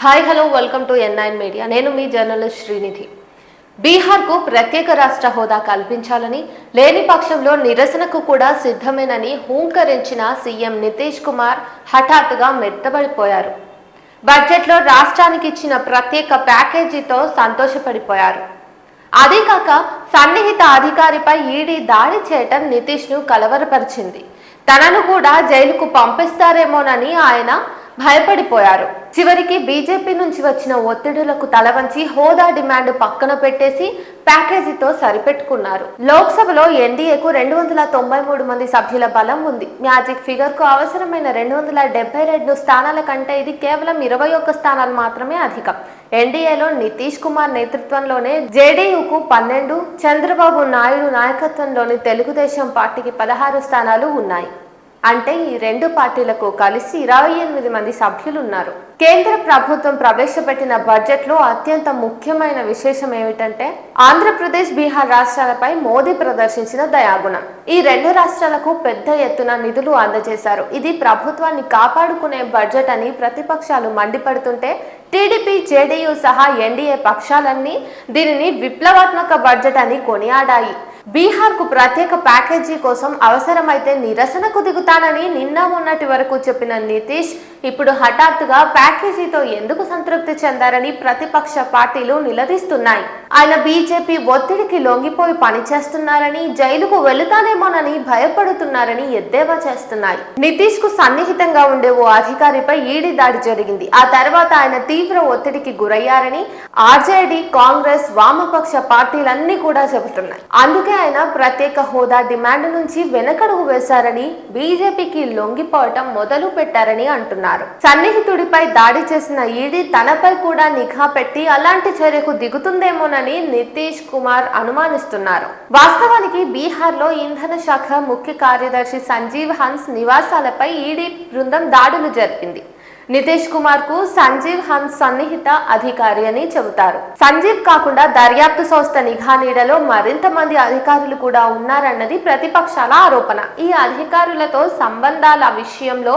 Hi hello welcome to N9 media. నేను మీ journalist Srinidhi. బీహార్కు ప్రత్యేక రాష్ట్ర హోదా కల్పించాలని, లేని పక్షంలో నిరసనకు కూడా సిద్ధమేనని హూంకరించిన సీఎం నితీష్ కుమార్ హఠాత్తుగా మెత్తబడిపోయారు. బడ్జెట్లో రాష్ట్రానికి ఇచ్చిన ప్రత్యేక ప్యాకేజీతో సంతోషపడిపోయారు. అదే కాక సన్నిహిత అధికారిపై ఈడీ దాడి చేయటం నితీష్ను కలవరపరిచింది. తనను కూడా జైలుకు పంపిస్తారేమోనని ఆయన భయపడిపోయారు. చివరికి బీజేపీ నుంచి వచ్చిన ఒత్తిడులకు తలవంచి హోదా డిమాండ్ పక్కన పెట్టేసి ప్యాకేజీతో సరిపెట్టుకున్నారు. లోక్సభలో ఎన్డీఏకు 293 మంది సభ్యుల బలం ఉంది. మ్యాజిక్ ఫిగర్ కు అవసరమైన 272 స్థానాల కంటే ఇది కేవలం 21 స్థానాలు మాత్రమే అధికం. ఎన్డీఏలో నితీష్ కుమార్ నేతృత్వంలోనే జేడీయూకు 12, చంద్రబాబు నాయుడు నాయకత్వంలోని తెలుగుదేశం పార్టీకి 16 స్థానాలు ఉన్నాయి. అంటే ఈ రెండు పార్టీలకు కలిసి 28 మంది సభ్యులు ఉన్నారు. కేంద్ర ప్రభుత్వం ప్రవేశపెట్టిన బడ్జెట్లో అత్యంత ముఖ్యమైన విశేషం ఏమిటంటే ఆంధ్రప్రదేశ్, బీహార్ రాష్ట్రాలపై మోదీ ప్రదర్శించిన దయాగుణం. ఈ రెండు రాష్ట్రాలకు పెద్ద ఎత్తున నిధులు అందజేశారు. ఇది ప్రభుత్వాన్ని కాపాడుకునే బడ్జెట్ అని ప్రతిపక్షాలు మండిపడుతుంటే టీడీపీ, జేడీయూ సహా ఎన్డీఏ పక్షాలన్నీ దీనిని విప్లవాత్మక బడ్జెట్ అని కొనియాడాయి. బీహార్కు ప్రత్యేక ప్యాకేజీ కోసం అవసరమైతే నిరసనకు దిగుతానని నిన్న మొన్నటి వరకు చెప్పిన నితీష్ ఇప్పుడు హఠాత్తుగా ప్యాకేజీతో ఎందుకు సంతృప్తి చెందారని ప్రతిపక్ష పార్టీలు నిలదీస్తున్నాయి. ఆయన బీజేపీ ఒత్తిడికి లొంగిపోయి పనిచేస్తున్నారని, జైలుకు వెళుతానేమోనని భయపడుతున్నారని ఎద్దేవా చేస్తున్నాయి. నితీష్ కు సన్నిహితంగా ఉండే ఓ అధికారిపై ఈడీ దాడి జరిగింది. ఆ తర్వాత ఆయన తీవ్ర ఒత్తిడికి గురయ్యారని ఆర్జేడీ, కాంగ్రెస్, వామపక్ష పార్టీలన్నీ కూడా చెబుతున్నాయి. అందుకే ఆయన ప్రత్యేక హోదా డిమాండ్ నుంచి వెనకడుగు వేశారని, బీజేపీకి లొంగిపోవటం మొదలు పెట్టారని అంటున్నారు. సన్నిహితుడిపై దాడి చేసిన ఈడీ తనపై కూడా నిఘా పెట్టి అలాంటి చర్యకు దిగుతుందేమోనని నితీష్ కుమార్ అనుమానిస్తున్నారు. వాస్తవానికి బీహార్లో ఇంధన శాఖ ముఖ్య కార్యదర్శి సంజీవ్ హన్స్ నివాసాలపై ఈడీ బృందం దాడులు జరిపింది. నితీష్ కుమార్ కు సంజీవ్ హన్స్ సన్నిహిత అధికారి అని చెబుతారు. సంజీవ్ కాకుండా దర్యాప్తు సంస్థ నిఘా నీడలో మరింత మంది అధికారులు కూడా ఉన్నారన్నది ప్రతిపక్షాల ఆరోపణ. ఈ అధికారులతో సంబంధాల విషయంలో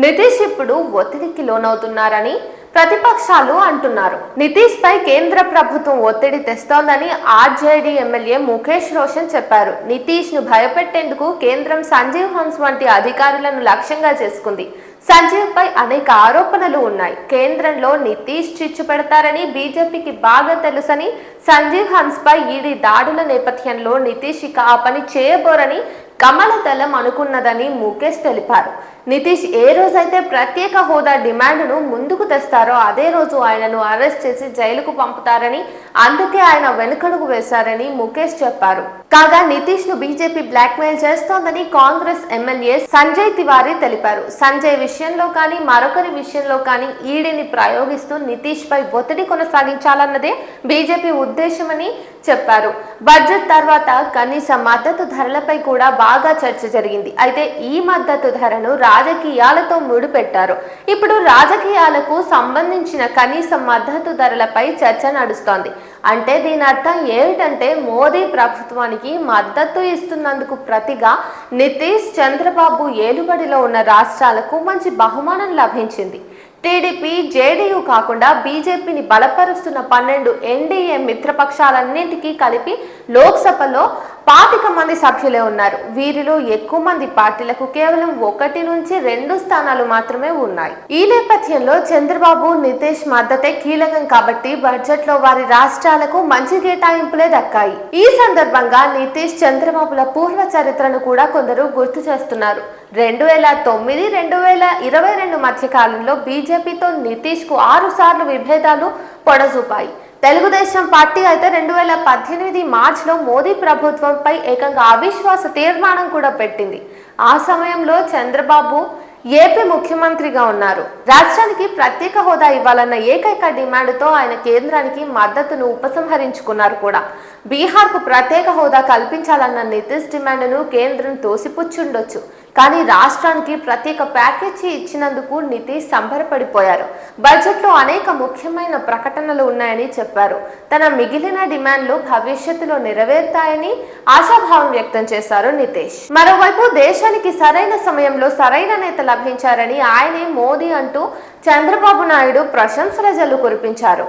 నితీష్ ఇప్పుడు ఒత్తిడికి లోనవుతున్నారని ప్రతిపక్షాలు అంటున్నారు. నితీష్ పై కేంద్ర ప్రభుత్వం ఒత్తిడి తెస్తోందని ఆర్జేడీ ఎమ్మెల్యే ముఖేష్ రోషన్ చెప్పారు. నితీష్ ను భయపెట్టేందుకు కేంద్రం సంజీవ్ హన్స్ వంటి అధికారులను లక్ష్యంగా చేసుకుంది. సంజీవ్ పై అనేక ఆరోపణలు ఉన్నాయి. కేంద్రంలో నితీష్ చిచ్చు పెడతారని బీజేపీకి బాగా తెలుసని, సంజీవ్ హన్స్ పై ఈడీ దాడుల నేపథ్యంలో నితీష్ ఇక ఆ పని చేయబోరని కమల దళం అనుకున్నదని ముఖేష్ తెలిపారు. నితీష్ ఏ రోజైతే ప్రత్యేక హోదా డిమాండ్ను ముందుకు తెస్తారో అదే రోజు ఆయనను అరెస్ట్ చేసి జైలుకు పంపుతారని, అందుకే ఆయన వెనుకడుగు వేశారని ముఖేష్ చెప్పారు. కాగా నితీష్ ను బీజేపీ బ్లాక్మెయిల్ చేస్తోందని కాంగ్రెస్ ఎమ్మెల్యే సంజయ్ తివారీ తెలిపారు. సంజయ్ విషయంలో కానీ మరొకరి విషయంలో కానీ ఈడీని ప్రయోగిస్తూ నితీష్ పై ఒత్తిడి కొనసాగించాలన్నదే బీజేపీ ఉద్దేశమని చెప్పారు. బడ్జెట్ తర్వాత కనీస మద్దతు ధరలపై కూడా బాగా చర్చ జరిగింది. అయితే ఈ మద్దతు ధరను రాజకీయాలతో ముడిపెట్టారు. ఇప్పుడు రాజకీయాలకు సంబంధించిన కనీస మద్దతు ధరలపై చర్చ నడుస్తోంది. అంటే దీని అర్థం ఏమిటంటే మోదీ ప్రభుత్వానికి మద్దతు ఇస్తున్నందుకు ప్రతిగా నితీష్, చంద్రబాబు ఏలుబడిలో ఉన్న రాష్ట్రాలకు మంచి బహుమానం లభించింది. టీడీపీ, జేడీయూ కాకుండా బీజేపీని బలపరుస్తున్న 12 ఎన్డీఏ మిత్రపక్షాలన్నింటికీ కలిపి లోక్సభలో 25 మంది సభ్యులే ఉన్నారు. వీరిలో ఎక్కువ మంది పార్టీలకు కేవలం 1 నుంచి 2 స్థానాలు మాత్రమే ఉన్నాయి. ఈ నేపథ్యంలో చంద్రబాబు, నితీష్ మద్దతే కీలకం కాబట్టి బడ్జెట్ లో వారి రాష్ట్రాలకు మంచి కేటాయింపులే దక్కాయి. ఈ సందర్భంగా నితీష్, చంద్రబాబుల పూర్వ చరిత్రను కూడా కొందరు గుర్తు చేస్తున్నారు. 2009, 2022 మధ్య కాలంలో బీజేపీతో నితీష్ కు 6 సార్లు విభేదాలు పొడజూపాయి. తెలుగుదేశం పార్టీ అయితే 2018 మార్చిలో మోదీ ప్రభుత్వంపై ఏకంగా అవిశ్వాస తీర్మానం కూడా పెట్టింది. ఆ సమయంలో చంద్రబాబు ఏపీ ముఖ్యమంత్రిగా ఉన్నారు. రాష్ట్రానికి ప్రత్యేక హోదా ఇవ్వాలన్న ఏకైక డిమాండ్తో ఆయన కేంద్రానికి మద్దతును ఉపసంహరించుకున్నారు కూడా. బీహార్కు ప్రత్యేక హోదా కల్పించాలన్న నితీష్ డిమాండ్ను కేంద్రం తోసిపుచ్చుండొచ్చు. కానీ రాష్ట్రానికి ప్రత్యేక ప్యాకేజీ ఇచ్చినందుకు నితీష్ సంబరపడిపోయారు. బడ్జెట్లో అనేక ముఖ్యమైన ప్రకటనలు ఉన్నాయని చెప్పారు. తన మిగిలిన డిమాండ్లు భవిష్యత్తులో నెరవేరుతాయని ఆశాభావం వ్యక్తం చేశారు నితీష్. మరోవైపు దేశానికి సరైన సమయంలో సరైన నేత లభించారని ఆయనే మోదీ అంటూ చంద్రబాబు నాయుడు ప్రశంసల జల్లు కురిపించారు.